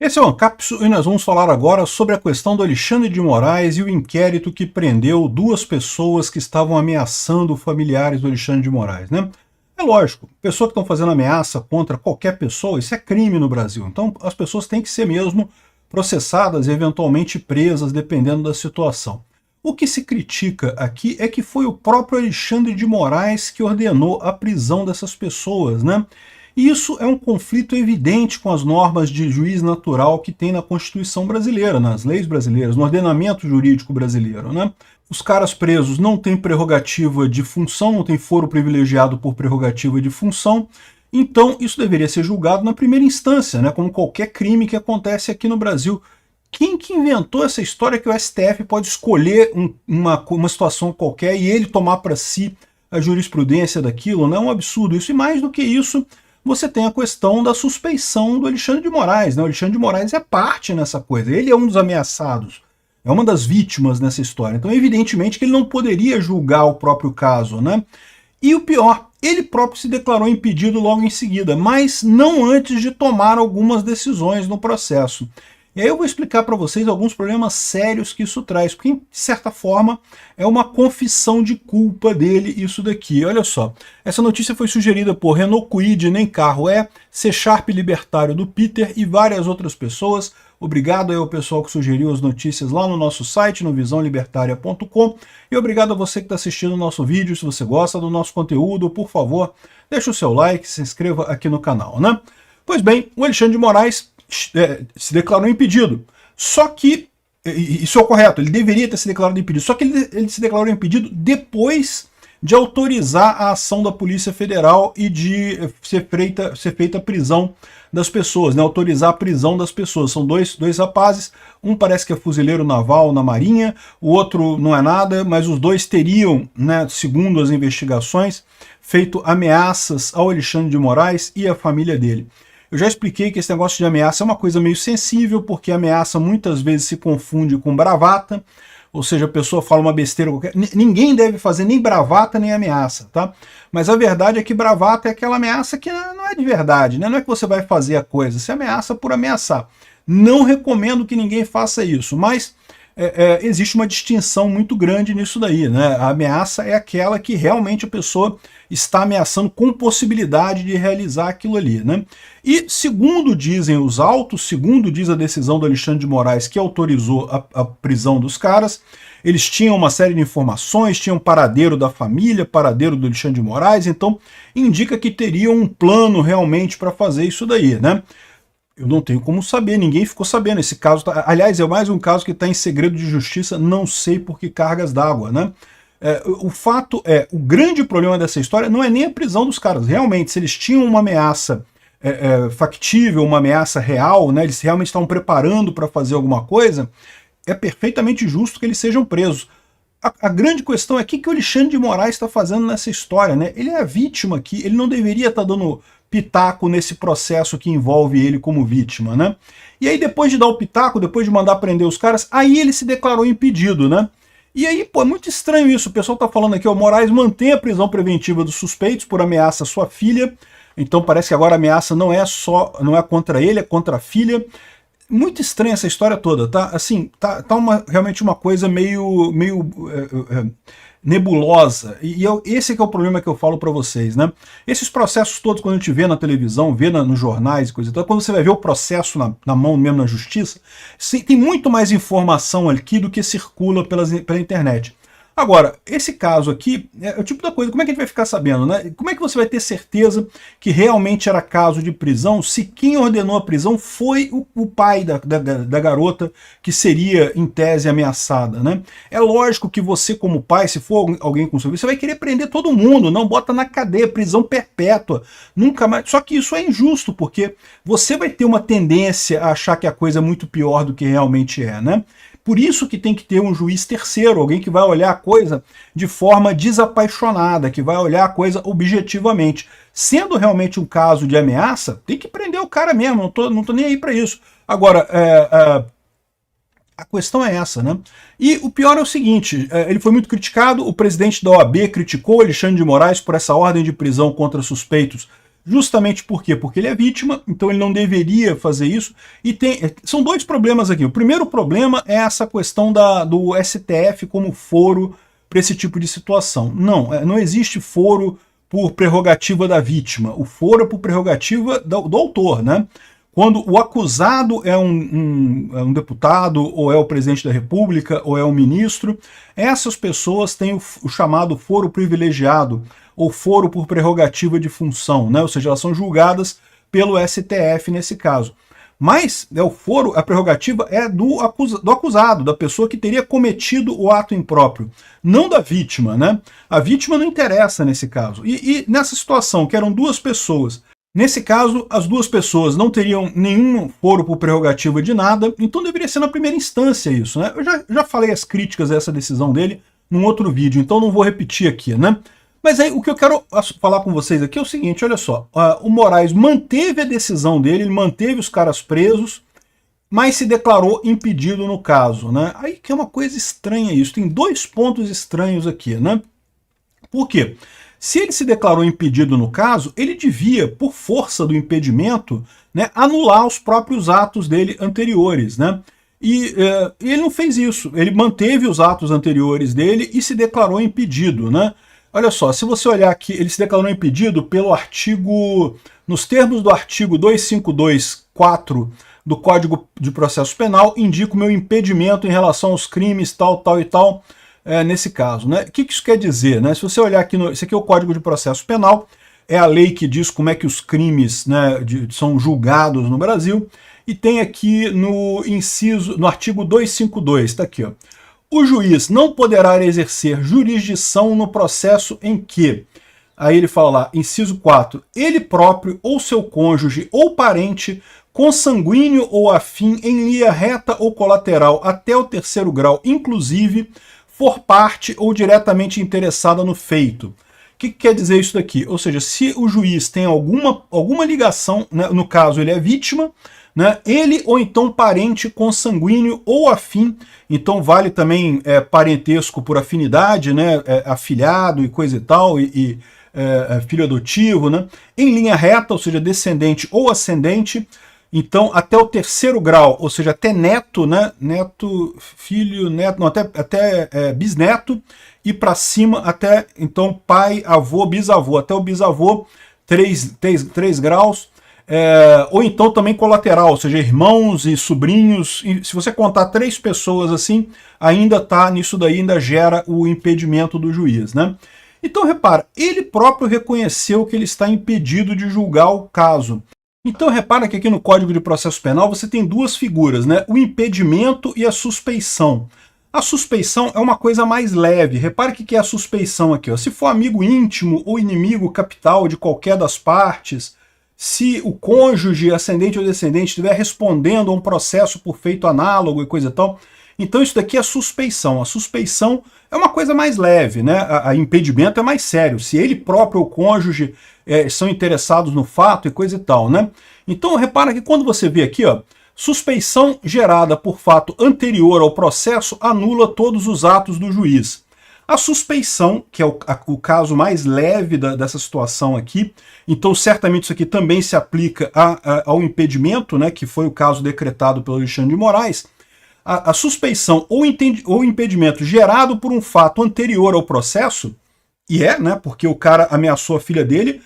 Esse é o Ancapsu e nós vamos falar agora sobre a questão do Alexandre de Moraes e o inquérito que prendeu duas pessoas que estavam ameaçando familiares do Alexandre de Moraes, né? É lógico, pessoas que estão fazendo ameaça contra qualquer pessoa, isso é crime no Brasil. Então as pessoas têm que ser mesmo processadas e eventualmente presas, dependendo da situação. O que se critica aqui é que foi o próprio Alexandre de Moraes que ordenou a prisão dessas pessoas, né? E isso é um conflito evidente com as normas de juiz natural que tem na Constituição brasileira, nas leis brasileiras, no ordenamento jurídico brasileiro, né? Os caras presos não têm prerrogativa de função, não têm foro privilegiado por prerrogativa de função, então isso deveria ser julgado na primeira instância, né? Como qualquer crime que acontece aqui no Brasil. Quem que inventou essa história que o STF pode escolher uma situação qualquer e ele tomar para si a jurisprudência daquilo? Não é um absurdo isso. E mais do que isso, você tem a questão da suspeição do Alexandre de Moraes, né? O Alexandre de Moraes é parte nessa coisa, ele é um dos ameaçados, é uma das vítimas nessa história. Então, evidentemente que ele não poderia julgar o próprio caso, né? E o pior, ele próprio se declarou impedido logo em seguida, mas não antes de tomar algumas decisões no processo. E aí eu vou explicar para vocês alguns problemas sérios que isso traz, porque, de certa forma, é uma confissão de culpa dele isso daqui. Olha só, essa notícia foi sugerida por Renault Kwid, Nem Carro É, C Sharp Libertário do Peter e várias outras pessoas. Obrigado aí ao pessoal que sugeriu as notícias lá no nosso site, no visãolibertaria.com. E obrigado a você que está assistindo o nosso vídeo. Se você gosta do nosso conteúdo, por favor, deixa o seu like, se inscreva aqui no canal, né? Pois bem, o Alexandre de Moraes se declarou impedido. Só que, isso é o correto, ele deveria ter se declarado impedido, só que ele se declarou impedido depois de autorizar a ação da Polícia Federal e de ser feita a prisão das pessoas, né? Autorizar a prisão das pessoas. São dois rapazes, um parece que é fuzileiro naval na Marinha, o outro não é nada, mas os dois teriam, né, segundo as investigações, feito ameaças ao Alexandre de Moraes e à família dele. Eu já expliquei que esse negócio de ameaça é uma coisa meio sensível, porque ameaça muitas vezes se confunde com bravata, ou seja, a pessoa fala uma besteira qualquer. Ninguém deve fazer nem bravata nem ameaça, tá? Mas a verdade é que bravata é aquela ameaça que não é de verdade, né? Não é que você vai fazer a coisa, você ameaça por ameaçar. Não recomendo que ninguém faça isso, mas existe uma distinção muito grande nisso daí, né? A ameaça é aquela que realmente a pessoa está ameaçando com possibilidade de realizar aquilo ali, né? E segundo dizem os autos, segundo diz a decisão do Alexandre de Moraes que autorizou a prisão dos caras, eles tinham uma série de informações, tinham paradeiro da família, paradeiro do Alexandre de Moraes, então indica que teriam um plano realmente para fazer isso daí, né? Eu não tenho como saber, ninguém ficou sabendo. Esse caso, aliás, é mais um caso que está em segredo de justiça, não sei por que cargas d'água, né? O fato é, o grande problema dessa história não é nem a prisão dos caras. Realmente, se eles tinham uma ameaça factível, uma ameaça real, né, eles realmente estavam preparando para fazer alguma coisa, é perfeitamente justo que eles sejam presos. A grande questão é o que o Alexandre de Moraes está fazendo nessa história, né? Ele é a vítima aqui, ele não deveria estar dando pitaco nesse processo que envolve ele como vítima, né? E aí depois de dar o pitaco, depois de mandar prender os caras, aí ele se declarou impedido, né? E aí, pô, é muito estranho isso, o pessoal tá falando aqui, o Moraes mantém a prisão preventiva dos suspeitos por ameaça à sua filha, então parece que agora a ameaça não é contra ele, é contra a filha. Muito estranha essa história toda, tá? Assim, tá realmente uma coisa meio nebulosa. E esse que é o problema que eu falo para vocês, né? Esses processos todos, quando a gente vê na televisão, vê nos jornais e coisa e tal, quando você vai ver o processo na mão mesmo na justiça, tem muito mais informação aqui do que circula pela internet. Agora, esse caso aqui é o tipo da coisa, como é que a gente vai ficar sabendo, né? Como é que você vai ter certeza que realmente era caso de prisão se quem ordenou a prisão foi o pai da garota que seria, em tese, ameaçada, né? É lógico que você, como pai, se for alguém com seu filho, você vai querer prender todo mundo, não bota na cadeia, prisão perpétua, nunca mais. Só que isso é injusto, porque você vai ter uma tendência a achar que a coisa é muito pior do que realmente é, né? Por isso que tem que ter um juiz terceiro, alguém que vai olhar a coisa de forma desapaixonada, que vai olhar a coisa objetivamente. Sendo realmente um caso de ameaça, tem que prender o cara mesmo, não tô nem aí para isso. Agora, a questão é essa, né? E o pior é o seguinte, ele foi muito criticado, o presidente da OAB criticou Alexandre de Moraes por essa ordem de prisão contra suspeitos justamente por quê? Porque ele é vítima, então ele não deveria fazer isso. E são dois problemas aqui. O primeiro problema é essa questão do STF como foro para esse tipo de situação. Não existe foro por prerrogativa da vítima, o foro é por prerrogativa do autor, né? Quando o acusado é um deputado, ou é o presidente da República, ou é um ministro, essas pessoas têm o chamado foro privilegiado, ou foro por prerrogativa de função, né? Ou seja, elas são julgadas pelo STF nesse caso. Mas o foro, a prerrogativa é do acusado, da pessoa que teria cometido o ato impróprio, não da vítima, né? A vítima não interessa nesse caso. E nessa situação, que eram duas pessoas, nesse caso, as duas pessoas não teriam nenhum foro por prerrogativa de nada, então deveria ser na primeira instância isso, né? Eu já falei as críticas a essa decisão dele num outro vídeo, então não vou repetir aqui, né? Mas aí o que eu quero falar com vocês aqui é o seguinte, olha só, o Moraes manteve a decisão dele, ele manteve os caras presos, mas se declarou impedido no caso, né? Aí que é uma coisa estranha isso, tem dois pontos estranhos aqui, né? Por quê? Se ele se declarou impedido no caso, ele devia, por força do impedimento, né, anular os próprios atos dele anteriores, né? E ele não fez isso, ele manteve os atos anteriores dele e se declarou impedido, né? Olha só, se você olhar aqui, ele se declarou impedido pelo artigo, nos termos do artigo 252.4 do Código de Processo Penal, indica o meu impedimento em relação aos crimes tal, tal e tal, nesse caso, né? O que isso quer dizer, né? Se você olhar aqui, esse aqui é o Código de Processo Penal, é a lei que diz como é que os crimes, né, são julgados no Brasil, e tem aqui no artigo 252, está aqui, ó. O juiz não poderá exercer jurisdição no processo em que, aí ele fala lá, inciso 4, ele próprio ou seu cônjuge ou parente, consanguíneo ou afim, em linha reta ou colateral até o terceiro grau, inclusive, for parte ou diretamente interessada no feito. O que quer dizer isso daqui? Ou seja, se o juiz tem alguma ligação, né, no caso ele é vítima, né, ele ou então parente consanguíneo ou afim, então vale também parentesco por afinidade, né, afilhado e coisa e tal, filho adotivo, né, em linha reta, ou seja, descendente ou ascendente, então até o terceiro grau, ou seja, até neto, né, neto, filho, neto, não, até bisneto, e para cima até, então, pai, avô, bisavô, até o bisavô, 3 graus, ou então também colateral, ou seja, irmãos e sobrinhos, e se você contar 3 pessoas assim, ainda tá nisso daí, ainda gera o impedimento do juiz, né? Então repara, ele próprio reconheceu que ele está impedido de julgar o caso. Então repara que aqui no Código de Processo Penal você tem duas figuras, né? O impedimento e a suspeição. A suspeição é uma coisa mais leve. Repare o que é a suspeição aqui, ó. Se for amigo íntimo ou inimigo capital de qualquer das partes, se o cônjuge, ascendente ou descendente, estiver respondendo a um processo por feito análogo e coisa e tal, então isso daqui é suspeição. A suspeição é uma coisa mais leve, né? A impedimento é mais sério. Se ele próprio ou o cônjuge são interessados no fato e coisa e tal, né? Então repara que quando você vê aqui, ó, suspeição gerada por fato anterior ao processo anula todos os atos do juiz. A suspeição, que é o caso mais leve dessa situação aqui, então certamente isso aqui também se aplica ao impedimento, né, que foi o caso decretado pelo Alexandre de Moraes. A suspeição ou impedimento gerado por um fato anterior ao processo, né, porque o cara ameaçou a filha dele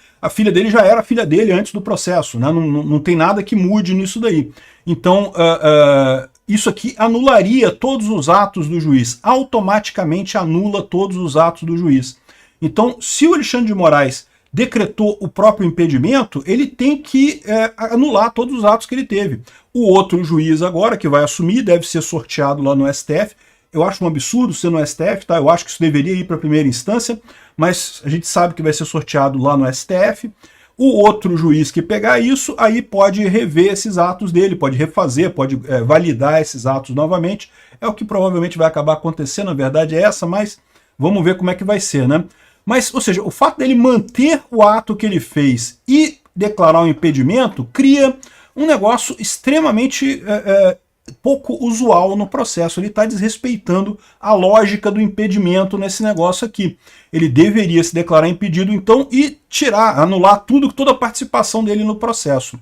já era a filha dele antes do processo, né, não tem nada que mude nisso daí. Então, isso aqui anularia todos os atos do juiz, automaticamente anula todos os atos do juiz. Então, se o Alexandre de Moraes decretou o próprio impedimento, ele tem que anular todos os atos que ele teve. O outro juiz agora, que vai assumir, deve ser sorteado lá no STF. Eu acho um absurdo ser no STF, tá? Eu acho que isso deveria ir para a primeira instância, mas a gente sabe que vai ser sorteado lá no STF. O outro juiz que pegar isso, aí pode rever esses atos dele, pode refazer, pode validar esses atos novamente. É o que provavelmente vai acabar acontecendo, na verdade é essa, mas vamos ver como é que vai ser, né? Mas, ou seja, o fato dele manter o ato que ele fez e declarar um impedimento cria um negócio extremamente pouco usual no processo. Ele está desrespeitando a lógica do impedimento nesse negócio aqui. Ele deveria se declarar impedido, então, e anular toda a participação dele no processo.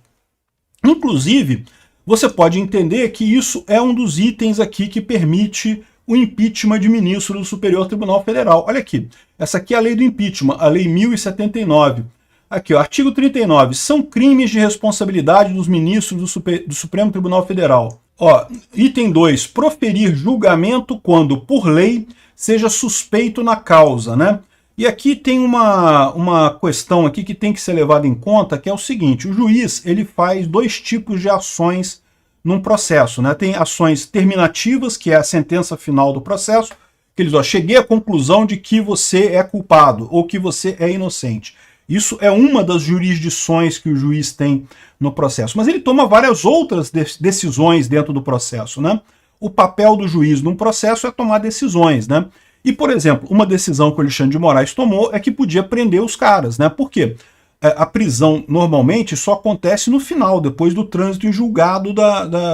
Inclusive, você pode entender que isso é um dos itens aqui que permite o impeachment de ministro do Superior Tribunal Federal. Olha aqui, essa aqui é a lei do impeachment, a lei 1079. Aqui, ó, artigo 39, são crimes de responsabilidade dos ministros do Supremo Tribunal Federal. Ó, item 2, proferir julgamento quando, por lei, seja suspeito na causa, né? E aqui tem uma questão aqui que tem que ser levada em conta, que é o seguinte, o juiz ele faz dois tipos de ações num processo, né? Tem ações terminativas, que é a sentença final do processo, que eles, ó, cheguei à conclusão de que você é culpado ou que você é inocente. Isso é uma das jurisdições que o juiz tem no processo. Mas ele toma várias outras decisões dentro do processo, né? O papel do juiz num processo é tomar decisões, né? E, por exemplo, uma decisão que o Alexandre de Moraes tomou é que podia prender os caras, né? Por quê? A prisão normalmente só acontece no final, depois do trânsito em julgado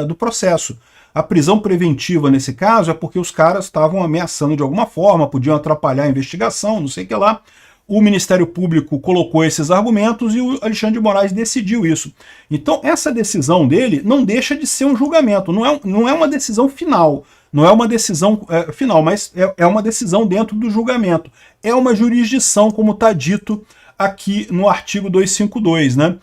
do processo. A prisão preventiva nesse caso é porque os caras estavam ameaçando de alguma forma, podiam atrapalhar a investigação, não sei o que lá. O Ministério Público colocou esses argumentos e o Alexandre de Moraes decidiu isso. Então essa decisão dele não deixa de ser um julgamento, não é uma decisão final, não é uma decisão final, mas é uma decisão dentro do julgamento. É uma jurisdição, como está dito aqui no artigo 252, né?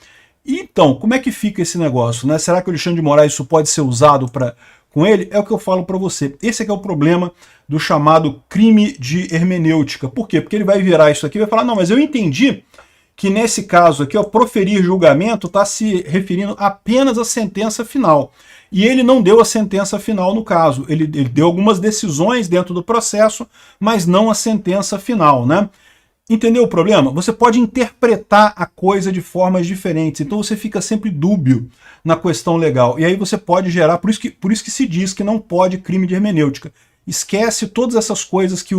E então, como é que fica esse negócio, né? Será que o Alexandre de Moraes isso pode ser usado com ele? É o que eu falo para você. Esse aqui é o problema do chamado crime de hermenêutica. Por quê? Porque ele vai virar isso aqui e vai falar, não, mas eu entendi que nesse caso aqui, ó, proferir julgamento está se referindo apenas à sentença final. E ele não deu a sentença final no caso. Ele deu algumas decisões dentro do processo, mas não a sentença final, né? Entendeu o problema? Você pode interpretar a coisa de formas diferentes, então você fica sempre dúbio na questão legal. E aí você pode gerar, por isso que se diz que não pode crime de hermenêutica. Esquece todas essas coisas que,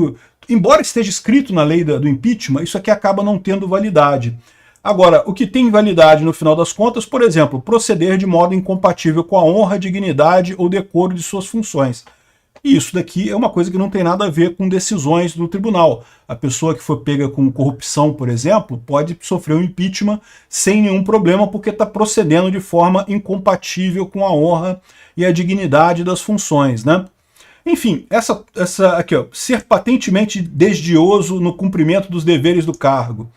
embora esteja escrito na lei do impeachment, isso aqui acaba não tendo validade. Agora, o que tem validade no final das contas, por exemplo, proceder de modo incompatível com a honra, dignidade ou decoro de suas funções. E isso daqui é uma coisa que não tem nada a ver com decisões do tribunal. A pessoa que for pega com corrupção, por exemplo, pode sofrer um impeachment sem nenhum problema porque está procedendo de forma incompatível com a honra e a dignidade das funções, né? Enfim, essa aqui, ó, ser patentemente desdioso no cumprimento dos deveres do cargo.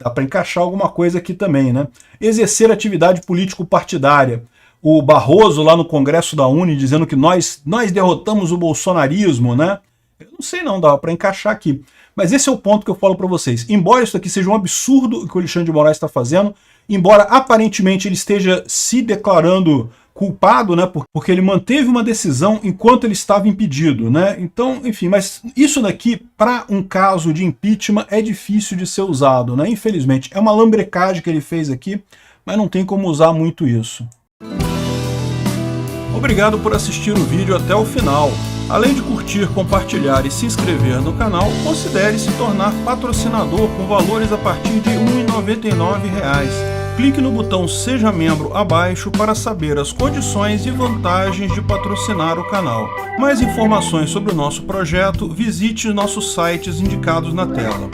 Dá para encaixar alguma coisa aqui também, né? Exercer atividade político-partidária. O Barroso lá no Congresso da Uni dizendo que nós derrotamos o bolsonarismo, né? Eu não sei não, dá para encaixar aqui. Mas esse é o ponto que eu falo para vocês. Embora isso aqui seja um absurdo que o Alexandre de Moraes está fazendo, embora aparentemente ele esteja se declarando culpado, né? Porque ele manteve uma decisão enquanto ele estava impedido, né? Então, enfim, mas isso daqui, para um caso de impeachment, é difícil de ser usado, né? Infelizmente. É uma lambrecagem que ele fez aqui, mas não tem como usar muito isso. Obrigado por assistir o vídeo até o final. Além de curtir, compartilhar e se inscrever no canal, considere se tornar patrocinador com valores a partir de R$ 1,99. Clique no botão Seja Membro abaixo para saber as condições e vantagens de patrocinar o canal. Mais informações sobre o nosso projeto, visite nossos sites indicados na tela.